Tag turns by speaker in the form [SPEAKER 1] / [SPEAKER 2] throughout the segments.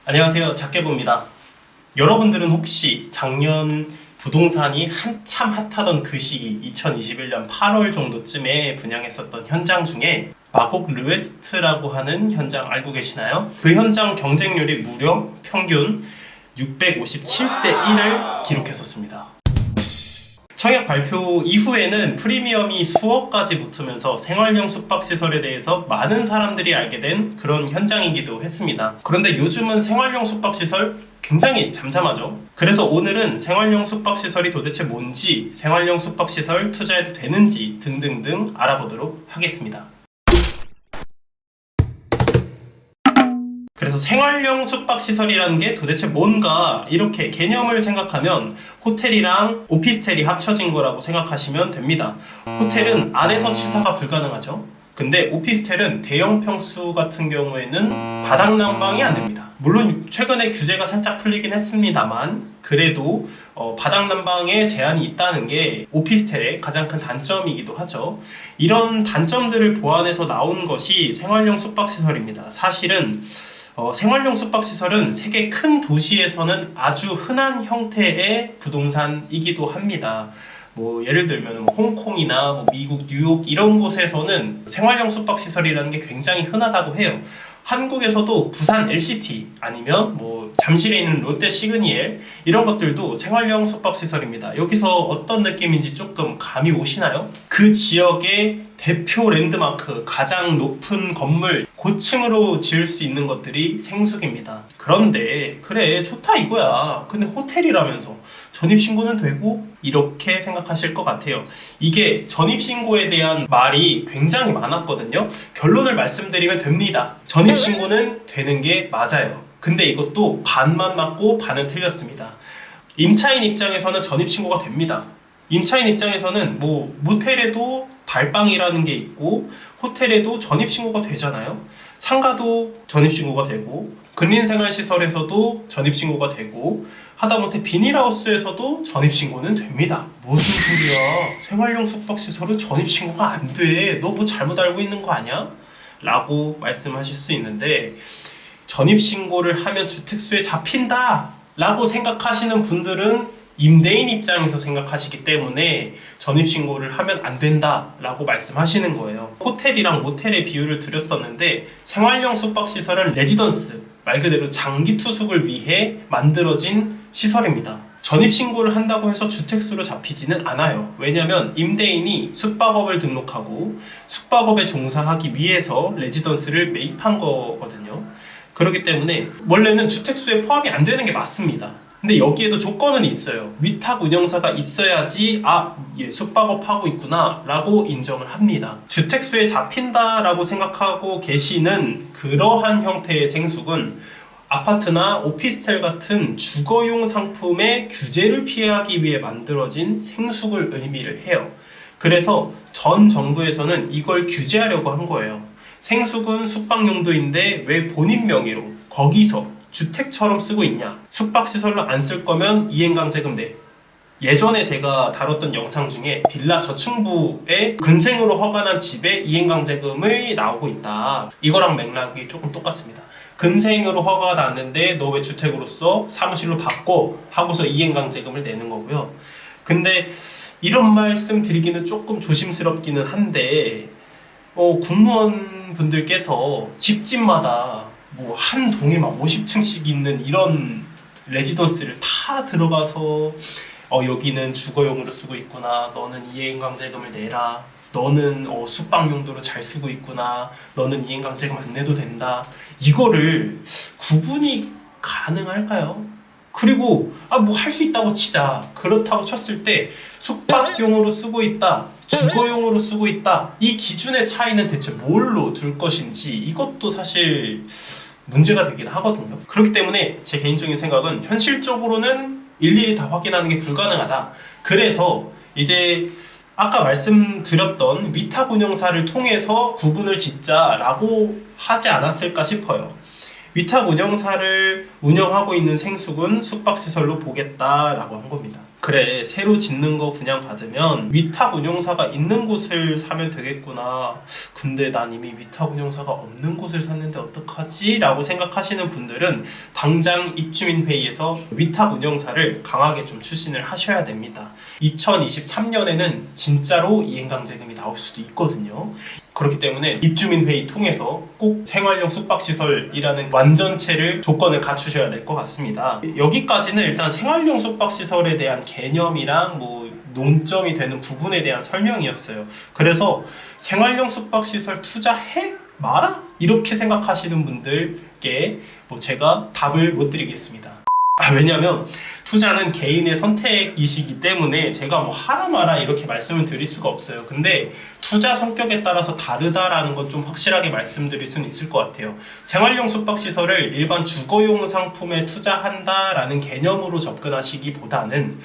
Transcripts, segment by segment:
[SPEAKER 1] 안녕하세요. 작게보입니다. 여러분들은 혹시 작년 부동산이 한참 핫하던 그 시기 2021년 8월 정도쯤에 분양했었던 현장 중에 마곡 르웨스트라고 하는 현장 알고 계시나요? 그 현장 경쟁률이 무려 평균 657대 1을 기록했었습니다. 청약 발표 이후에는 프리미엄이 수억까지 붙으면서 생활용 숙박시설에 대해서 많은 사람들이 알게 된 그런 현장이기도 했습니다. 그런데 요즘은 생활용 숙박시설 굉장히 잠잠하죠. 그래서 오늘은 생활용 숙박시설이 도대체 뭔지, 생활용 숙박시설 투자해도 되는지 등등등 알아보도록 하겠습니다. 그래서 생활용 숙박시설이라는 게 도대체 뭔가 이렇게 개념을 생각하면 호텔이랑 오피스텔이 합쳐진 거라고 생각하시면 됩니다. 호텔은 안에서 취사가 불가능하죠. 근데 오피스텔은 대형 평수 같은 경우에는 바닥 난방이 안 됩니다. 물론 최근에 규제가 살짝 풀리긴 했습니다만 그래도 바닥 난방에 제한이 있다는 게 오피스텔의 가장 큰 단점이기도 하죠. 이런 단점들을 보완해서 나온 것이 생활용 숙박시설입니다. 사실은 생활용 숙박시설은 세계 큰 도시에서는 아주 흔한 형태의 부동산이기도 합니다. 예를 들면 홍콩이나 미국, 뉴욕 이런 곳에서는 생활용 숙박시설이라는 게 굉장히 흔하다고 해요. 한국에서도 부산 LCT 아니면 잠실에 있는 롯데 시그니엘 이런 것들도 생활용 숙박시설입니다. 여기서 어떤 느낌인지 조금 감이 오시나요? 그 지역의 대표 랜드마크, 가장 높은 건물, 고층으로 지을 수 있는 것들이 생숙입니다. 그런데 그래 좋다 이거야. 근데 호텔이라면서 전입신고는 되고? 이렇게 생각하실 것 같아요. 이게 전입신고에 대한 말이 굉장히 많았거든요. 결론을 말씀드리면 됩니다. 전입신고는 되는 게 맞아요. 근데 이것도 반만 맞고 반은 틀렸습니다. 임차인 입장에서는 전입신고가 됩니다. 임차인 입장에서는 모텔에도 달방이라는 게 있고 호텔에도 전입신고가 되잖아요. 상가도 전입신고가 되고 근린생활시설에서도 전입신고가 되고 하다못해 비닐하우스에서도 전입신고는 됩니다. 무슨 소리야? 생활용 숙박시설은 전입신고가 안 돼. 너 잘못 알고 있는 거 아니야? 라고 말씀하실 수 있는데 전입신고를 하면 주택수에 잡힌다 라고 생각하시는 분들은 임대인 입장에서 생각하시기 때문에 전입신고를 하면 안 된다 라고 말씀하시는 거예요. 호텔이랑 모텔의 비유를 드렸었는데 생활용 숙박시설은 레지던스, 말 그대로 장기 투숙을 위해 만들어진 시설입니다. 전입신고를 한다고 해서 주택수로 잡히지는 않아요. 왜냐하면 임대인이 숙박업을 등록하고 숙박업에 종사하기 위해서 레지던스를 매입한 거거든요. 그렇기 때문에 원래는 주택수에 포함이 안 되는 게 맞습니다. 근데 여기에도 조건은 있어요. 위탁 운영사가 있어야지 얘 숙박업 하고 있구나 라고 인정을 합니다. 주택수에 잡힌다 라고 생각하고 계시는 그러한 형태의 생숙은 아파트나 오피스텔 같은 주거용 상품의 규제를 피하기 위해 만들어진 생숙을 의미를 해요. 그래서 전 정부에서는 이걸 규제하려고 한 거예요. 생숙은 숙박 용도인데 왜 본인 명의로 거기서 주택처럼 쓰고 있냐? 숙박시설로 안 쓸 거면 이행강제금 내. 예전에 제가 다뤘던 영상 중에 빌라 저층부에 근생으로 허가난 집에 이행강제금이 나오고 있다. 이거랑 맥락이 조금 똑같습니다. 근생으로 허가가 났는데 너 왜 주택으로 써? 사무실로 바꿔 하고서 이행강제금을 내는 거고요. 근데 이런 말씀 드리기는 조금 조심스럽기는 한데 공무원 분들께서 집집마다 한 동에 막 50층씩 있는 이런 레지던스를 다 들어가서 여기는 주거용으로 쓰고 있구나, 너는 이행강제금을 내라, 너는 숙박 용도로 잘 쓰고 있구나, 너는 이행강제금 안 내도 된다, 이거를 구분이 가능할까요? 그리고 할 수 있다고 치자. 그렇다고 쳤을 때 숙박용으로 쓰고 있다, 주거용으로 쓰고 있다, 이 기준의 차이는 대체 뭘로 둘 것인지 이것도 사실 문제가 되긴 하거든요. 그렇기 때문에 제 개인적인 생각은 현실적으로는 일일이 다 확인하는 게 불가능하다. 그래서 이제 아까 말씀드렸던 위탁 운영사를 통해서 구분을 짓자라고 하지 않았을까 싶어요. 위탁 운영사를 운영하고 있는 생숙은 숙박시설로 보겠다라고 한 겁니다. 그래, 새로 짓는 거 분양받으면 위탁 운용사가 있는 곳을 사면 되겠구나. 근데 난 이미 위탁 운용사가 없는 곳을 샀는데 어떡하지? 라고 생각하시는 분들은 당장 입주민회의에서 위탁 운용사를 강하게 좀 추진을 하셔야 됩니다. 2023년에는 진짜로 이행강제금이 나올 수도 있거든요. 그렇기 때문에 입주민회의 통해서 꼭 생활용 숙박시설이라는 완전체를 조건을 갖추셔야 될 것 같습니다. 여기까지는 일단 생활용 숙박시설에 대한 개념이랑 논점이 되는 부분에 대한 설명이었어요. 그래서 생활용 숙박시설 투자해? 마라? 이렇게 생각하시는 분들께 제가 답을 못 드리겠습니다. 왜냐면 투자는 개인의 선택이시기 때문에 제가 하라 마라 이렇게 말씀을 드릴 수가 없어요. 근데 투자 성격에 따라서 다르다라는 건 좀 확실하게 말씀드릴 수는 있을 것 같아요. 생활용 숙박시설을 일반 주거용 상품에 투자한다라는 개념으로 접근하시기보다는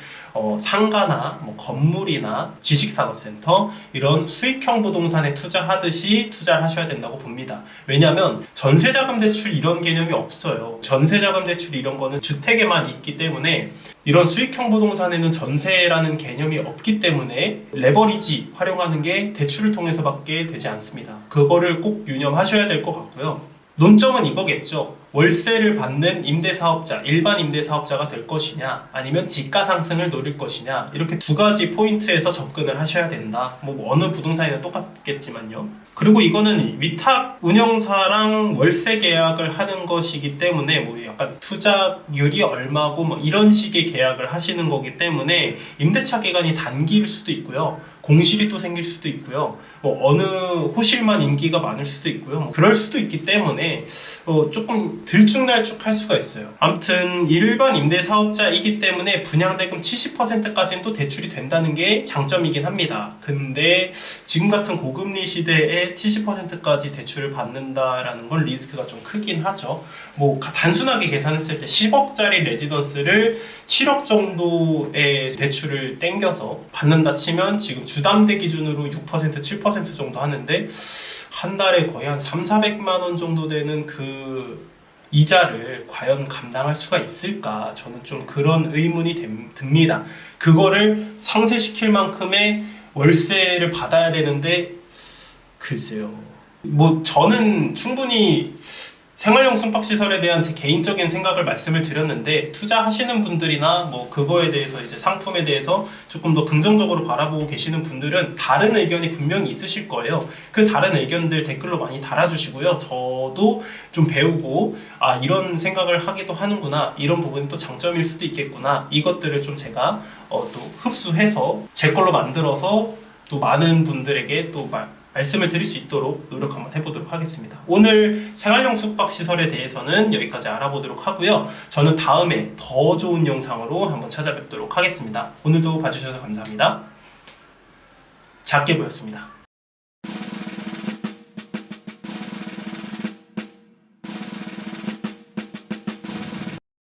[SPEAKER 1] 상가나 건물이나 지식산업센터 이런 수익형 부동산에 투자하듯이 투자를 하셔야 된다고 봅니다. 왜냐하면 전세자금 대출 이런 개념이 없어요. 전세자금 대출 이런 거는 주택에만 있기 때문에 이런 수익형 부동산에는 전세라는 개념이 없기 때문에 레버리지 활용하는 게 대출을 통해서밖에 되지 않습니다. 그거를 꼭 유념하셔야 될 것 같고요. 논점은 이거겠죠. 월세를 받는 임대사업자, 일반 임대사업자가 될 것이냐 아니면 지가 상승을 노릴 것이냐 이렇게 두 가지 포인트에서 접근을 하셔야 된다. 어느 부동산이나 똑같겠지만요. 그리고 이거는 위탁 운영사랑 월세 계약을 하는 것이기 때문에 약간 투자율이 얼마고 이런 식의 계약을 하시는 거기 때문에 임대차 기간이 단기일 수도 있고요. 공실이 또 생길 수도 있고요. 어느 호실만 인기가 많을 수도 있고요. 그럴 수도 있기 때문에 조금 들쭉날쭉할 수가 있어요. 아무튼 일반 임대사업자이기 때문에 분양대금 70%까지는 또 대출이 된다는 게 장점이긴 합니다. 근데 지금 같은 고금리 시대에 70%까지 대출을 받는다라는 건 리스크가 좀 크긴 하죠. 단순하게 계산했을 때 10억짜리 레지던스를 7억 정도의 대출을 땡겨서 받는다 치면 지금 주담대 기준으로 6%, 7% 정도 하는데 한 달에 거의 한 300~400만 원 정도 되는 그 이자를 과연 감당할 수가 있을까? 저는 좀 그런 의문이 듭니다. 그거를 상쇄시킬 만큼의 월세를 받아야 되는데 글쎄요. 저는 충분히 생활용 숙박시설에 대한 제 개인적인 생각을 말씀을 드렸는데 투자하시는 분들이나 그거에 대해서 이제 상품에 대해서 조금 더 긍정적으로 바라보고 계시는 분들은 다른 의견이 분명히 있으실 거예요. 그 다른 의견들 댓글로 많이 달아주시고요. 저도 좀 배우고 이런 생각을 하기도 하는구나, 이런 부분이 또 장점일 수도 있겠구나, 이것들을 좀 제가 또 흡수해서 제 걸로 만들어서 또 많은 분들에게 또 말씀을 드릴 수 있도록 노력 한번 해보도록 하겠습니다. 오늘 생활용 숙박시설에 대해서는 여기까지 알아보도록 하고요. 저는 다음에 더 좋은 영상으로 한번 찾아뵙도록 하겠습니다. 오늘도 봐주셔서 감사합니다. 작게 보였습니다.